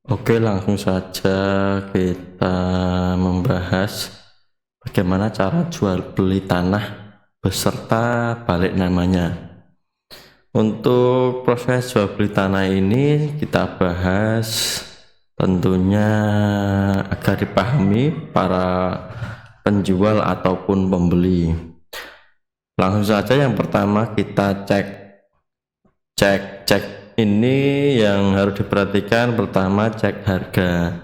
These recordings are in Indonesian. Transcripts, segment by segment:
Oke, langsung saja kita membahas bagaimana cara jual beli tanah beserta balik namanya. Untuk proses jual beli tanah ini kita bahas tentunya agar dipahami para penjual ataupun pembeli. Langsung saja yang pertama kita cek ini yang harus diperhatikan. Pertama, cek harga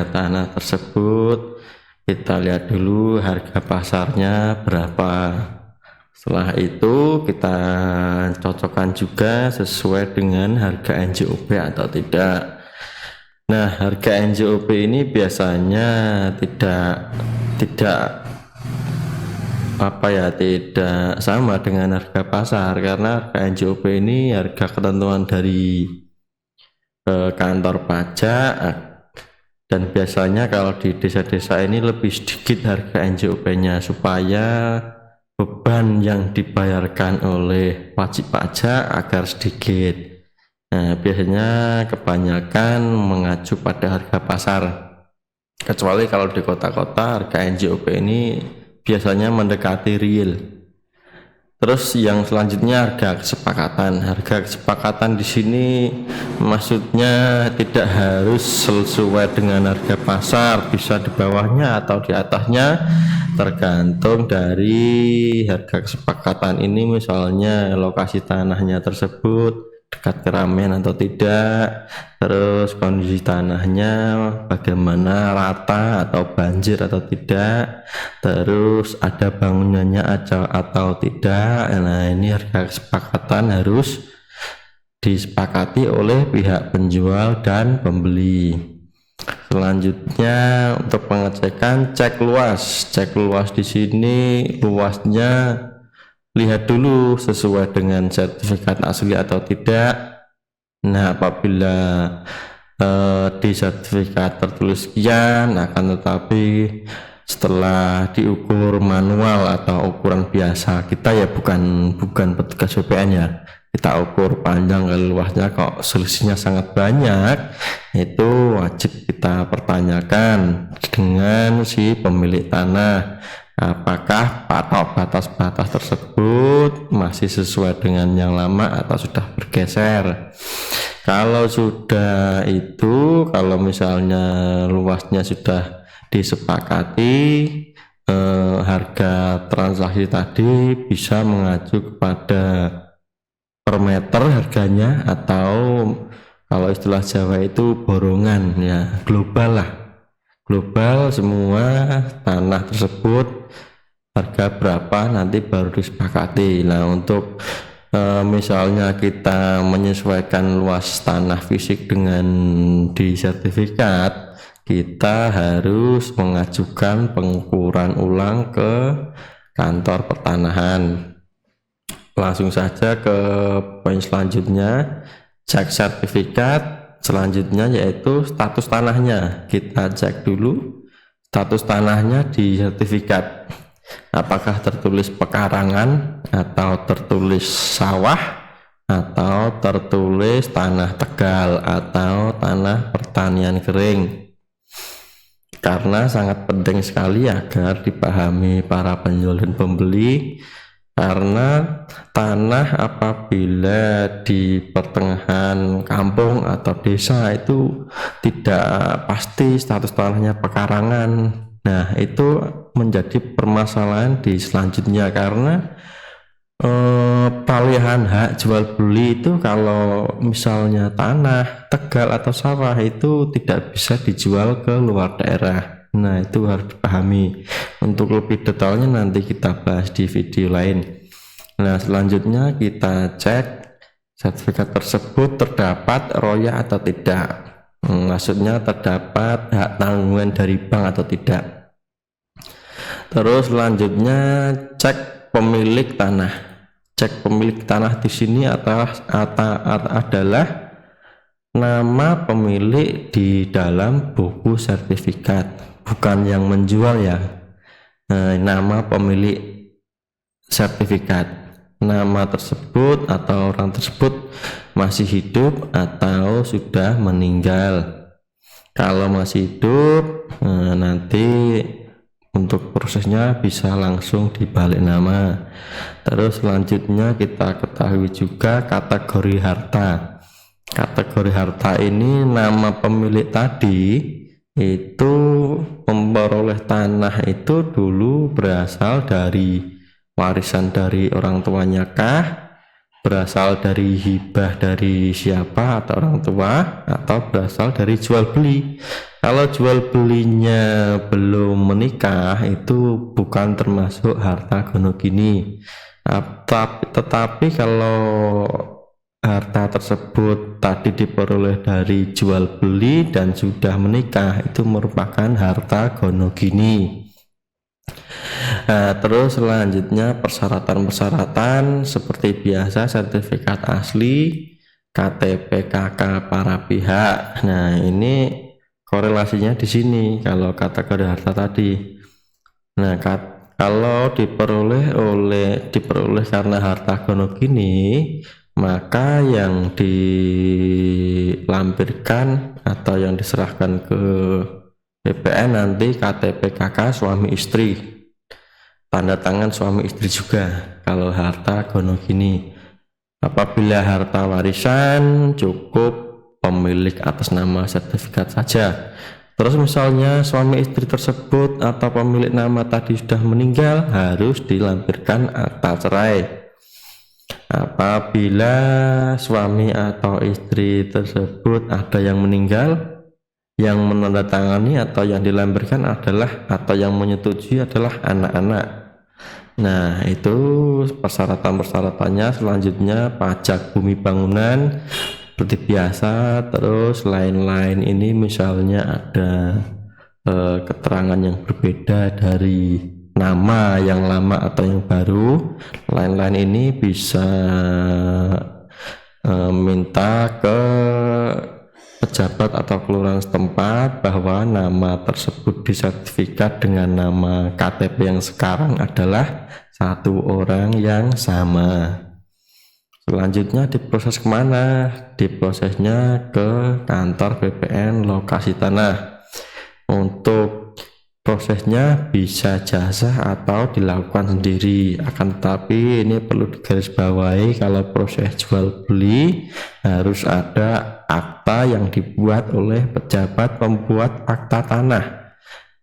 tanah tersebut. Kita lihat dulu harga pasarnya berapa. Setelah itu kita cocokkan juga sesuai dengan harga NJOP atau tidak. Nah, harga NJOP ini biasanya tidak sama dengan harga pasar, karena harga NJOP ini harga ketentuan dari kantor pajak, dan biasanya kalau di desa-desa ini lebih sedikit harga NJOP-nya supaya beban yang dibayarkan oleh wajib pajak agar sedikit. Nah, biasanya kebanyakan mengacu pada harga pasar, kecuali kalau di kota-kota harga NJOP ini biasanya mendekati real. Terus yang selanjutnya harga kesepakatan di sini maksudnya tidak harus sesuai dengan harga pasar, bisa di bawahnya atau di atasnya, tergantung dari harga kesepakatan ini. Misalnya lokasi tanahnya tersebut dekat keramaian atau tidak, terus kondisi tanahnya bagaimana, rata atau banjir atau tidak, terus ada bangunannya aja atau tidak. Nah, ini harga kesepakatan harus disepakati oleh pihak penjual dan pembeli. Selanjutnya untuk pengecekan, cek luas di sini. Luasnya lihat dulu sesuai dengan sertifikat asli atau tidak. Nah, apabila di sertifikat tertulis sekian, akan tetapi setelah diukur manual atau ukuran biasa kita ya, bukan petugas BPN ya, kita ukur panjang kali luasnya, kok selisihnya sangat banyak, itu wajib kita pertanyakan dengan si pemilik tanah, apakah batas-batas tersebut masih sesuai dengan yang lama atau sudah bergeser. Kalau sudah itu, kalau misalnya luasnya sudah disepakati, harga transaksi tadi bisa mengacu kepada per meter harganya, atau kalau istilah Jawa itu borongan ya, global semua tanah tersebut harga berapa nanti baru disepakati. Nah, untuk misalnya kita menyesuaikan luas tanah fisik dengan di sertifikat, kita harus mengajukan pengukuran ulang ke kantor pertanahan. Langsung saja ke poin selanjutnya, cek sertifikat. Selanjutnya yaitu status tanahnya. Kita cek dulu status tanahnya di sertifikat, apakah tertulis pekarangan atau tertulis sawah atau tertulis tanah tegal atau tanah pertanian kering. Karena sangat penting sekali agar dipahami para penjual dan pembeli, karena tanah apabila di pertengahan kampung atau desa itu tidak pasti status tanahnya pekarangan. Nah, itu menjadi permasalahan di selanjutnya, karena palihan hak jual beli itu kalau misalnya tanah tegal atau sawah itu tidak bisa dijual ke luar daerah. Nah, itu harus dipahami. Untuk lebih detailnya nanti kita bahas di video lain. Nah, selanjutnya kita cek sertifikat tersebut terdapat royah atau tidak. Maksudnya terdapat hak tanggungan dari bank atau tidak. Terus selanjutnya cek pemilik tanah. Cek pemilik tanah di sini adalah nama pemilik di dalam buku sertifikat, bukan yang menjual ya. Nama pemilik sertifikat. nama tersebut atau orang tersebut masih hidup atau sudah meninggal. Kalau masih hidup, nanti untuk prosesnya bisa langsung dibalik nama. Terus selanjutnya kita ketahui juga kategori harta. Kategori harta ini nama pemilik tadi itu memperoleh tanah itu dulu berasal dari warisan dari orang tuanya kah, berasal dari hibah dari siapa atau orang tua, atau berasal dari jual beli. Kalau jual belinya belum menikah itu bukan termasuk harta gonogini. Tetapi kalau harta tersebut tadi diperoleh dari jual beli dan sudah menikah, itu merupakan harta gonogini. Nah, terus selanjutnya persyaratan-persyaratan seperti biasa sertifikat asli, KTP KK para pihak. Nah, ini korelasinya di sini kalau kategori harta tadi. Nah, kalau diperoleh karena harta gonogini, maka yang dilampirkan atau yang diserahkan ke BPN nanti KTP KK suami istri, tanda tangan suami istri juga kalau harta gonogini. Apabila harta warisan cukup pemilik atas nama sertifikat saja. Terus misalnya suami istri tersebut atau pemilik nama tadi sudah meninggal, harus dilampirkan akta cerai. Apabila suami atau istri tersebut ada yang meninggal, yang menandatangani atau yang dilampirkan adalah atau yang menyetujui adalah anak-anak. Nah, itu persyaratan-persyaratannya. Selanjutnya pajak bumi bangunan seperti biasa. Terus lain-lain ini misalnya ada keterangan yang berbeda dari nama yang lama atau yang baru. Lain-lain ini bisa minta ke pejabat atau kelurahan setempat bahwa nama tersebut disertifikat dengan nama KTP yang sekarang adalah satu orang yang sama. Selanjutnya diproses kemana? Diprosesnya ke kantor BPN lokasi tanah. Untuk prosesnya bisa jasa atau dilakukan sendiri. Akan tetapi ini perlu digarisbawahi, kalau proses jual beli harus ada akta yang dibuat oleh pejabat pembuat akta tanah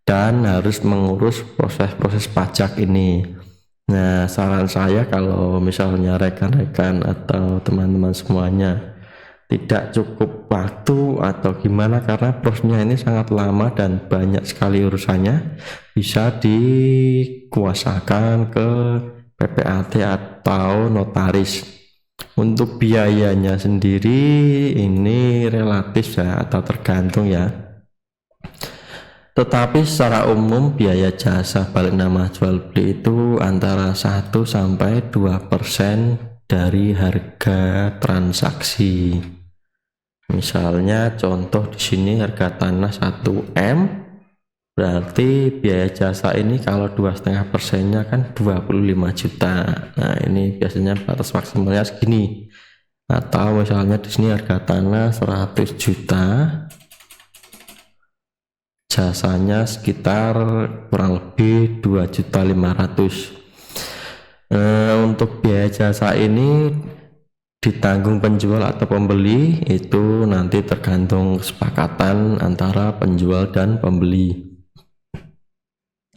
dan harus mengurus proses-proses pajak ini. Nah, saran saya kalau misalnya rekan-rekan atau teman-teman semuanya tidak cukup waktu atau gimana karena prosesnya ini sangat lama dan banyak sekali urusannya, bisa dikuasakan ke PPAT atau notaris. Untuk biayanya sendiri ini relatif ya atau tergantung ya, tetapi secara umum biaya jasa balik nama jual beli itu antara 1-2% dari harga transaksi. Misalnya contoh di sini harga tanah 1M, berarti biaya jasa ini kalau 2,5%-nya kan 25 juta. Nah, ini biasanya batas maksimalnya segini. Atau misalnya di sini harga tanah 100 juta, jasanya sekitar kurang lebih 2.500.000. Untuk biaya jasa ini ditanggung penjual atau pembeli, itu nanti tergantung kesepakatan antara penjual dan pembeli.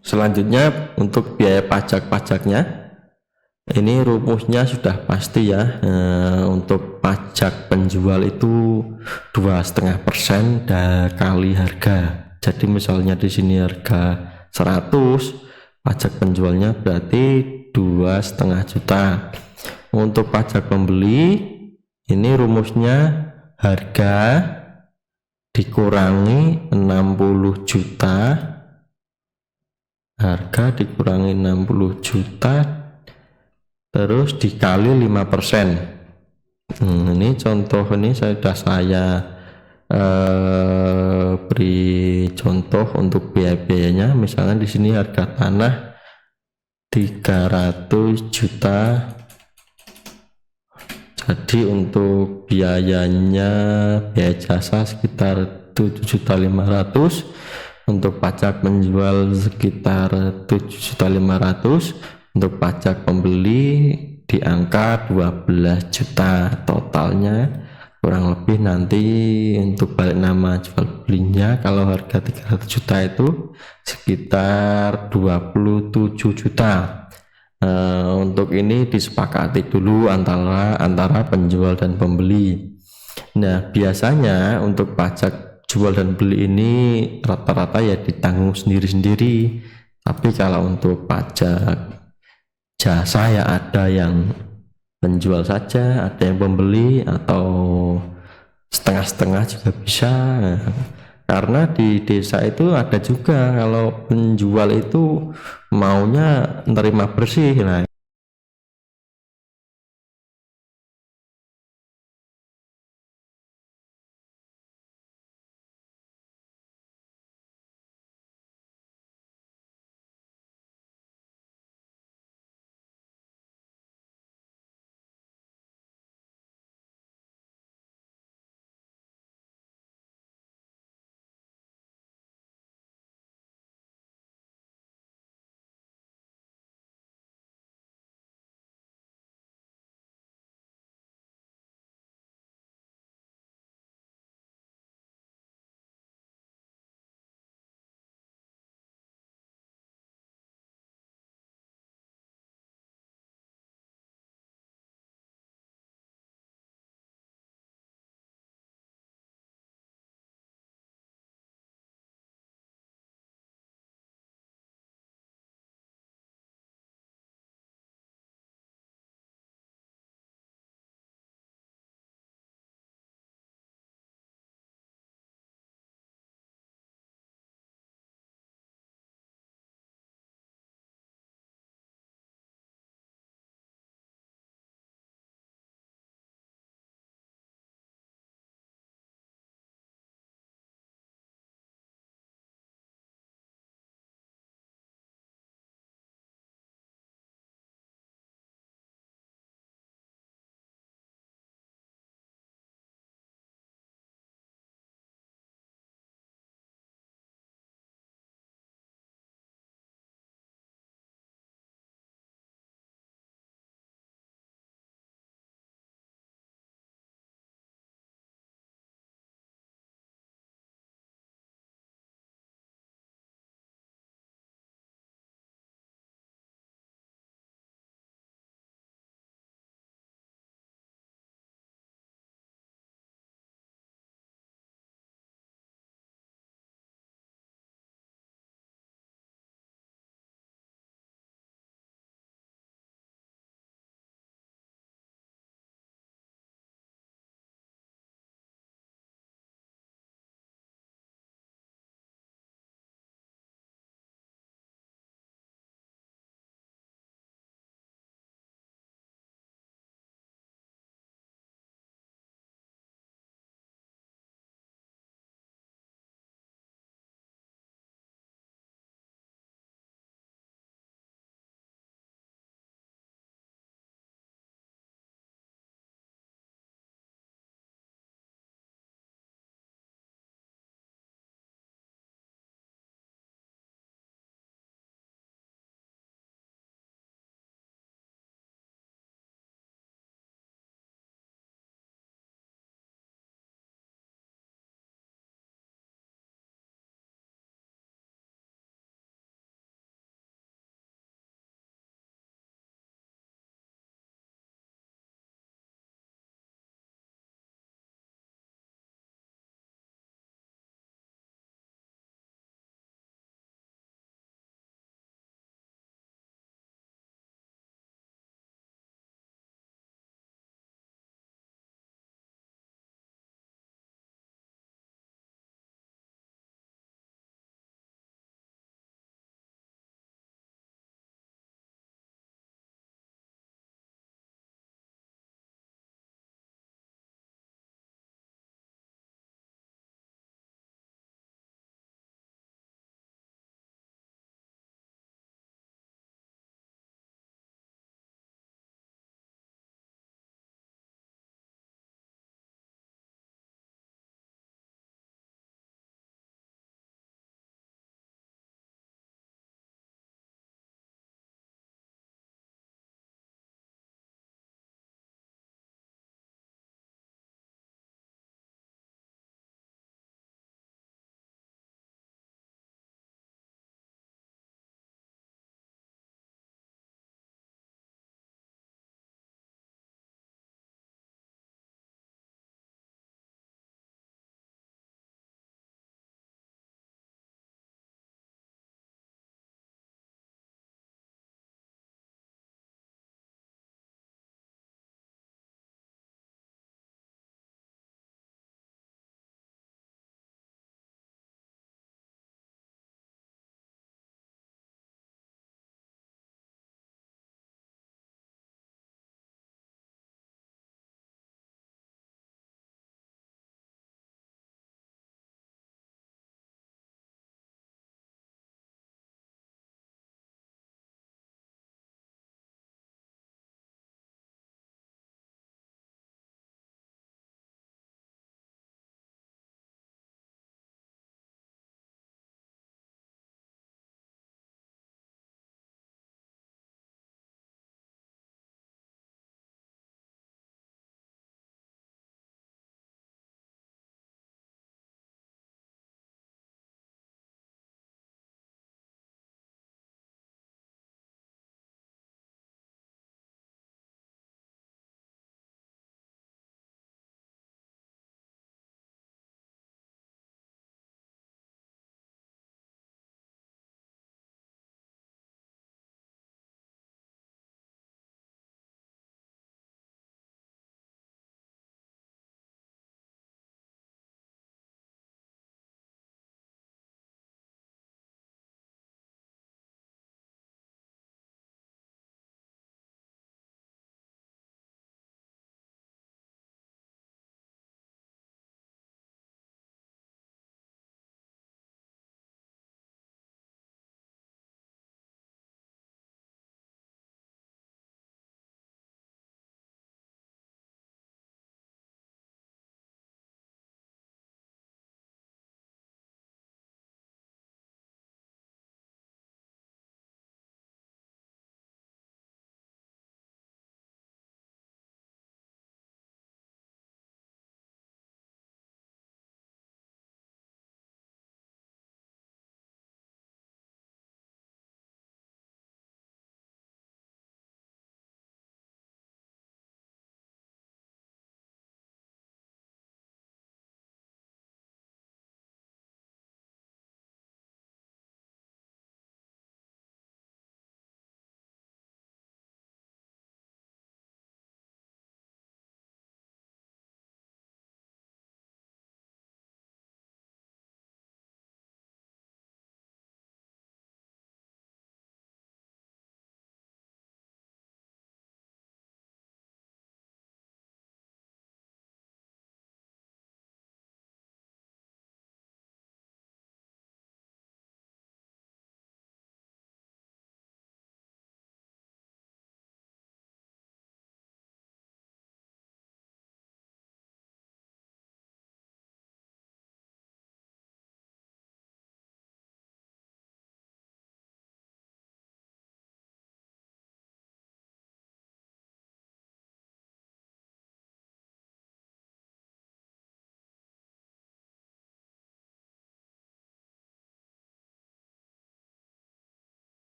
Selanjutnya untuk biaya pajak-pajaknya, ini rumusnya sudah pasti ya. Untuk pajak penjual itu 2,5% kali harga. Jadi misalnya di sini harga 100, pajak penjualnya berarti 2,5 juta. Untuk pajak pembeli ini rumusnya harga dikurangi 60 juta, harga dikurangi 60 juta terus dikali 5%. Ini contoh, ini sudah saya beri contoh untuk biaya-biayanya. Misalnya di sini harga tanah 300 juta Jadi untuk biayanya, biaya jasa sekitar 7.500.000, untuk pajak penjual sekitar 7.500.000, untuk pajak pembeli di angka 12 juta. Totalnya kurang lebih nanti untuk balik nama jual belinya kalau harga 300 juta itu sekitar 27 juta. Untuk ini disepakati dulu antara penjual dan pembeli. Nah, biasanya untuk pajak jual dan beli ini rata-rata ya ditanggung sendiri-sendiri. Tapi kalau untuk pajak jasa ya ada yang penjual saja, ada yang pembeli, atau setengah-setengah juga bisa. Nah, karena di desa itu ada juga kalau penjual itu maunya nerima bersih. Nah,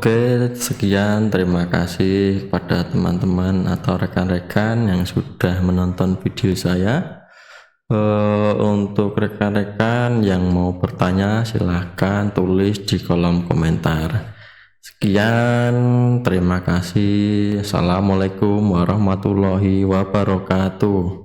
Oke, sekian. Terima kasih kepada teman-teman atau rekan-rekan yang sudah menonton video saya. Untuk rekan-rekan yang mau bertanya, silahkan tulis di kolom komentar. Sekian, terima kasih. Assalamualaikum warahmatullahi wabarakatuh.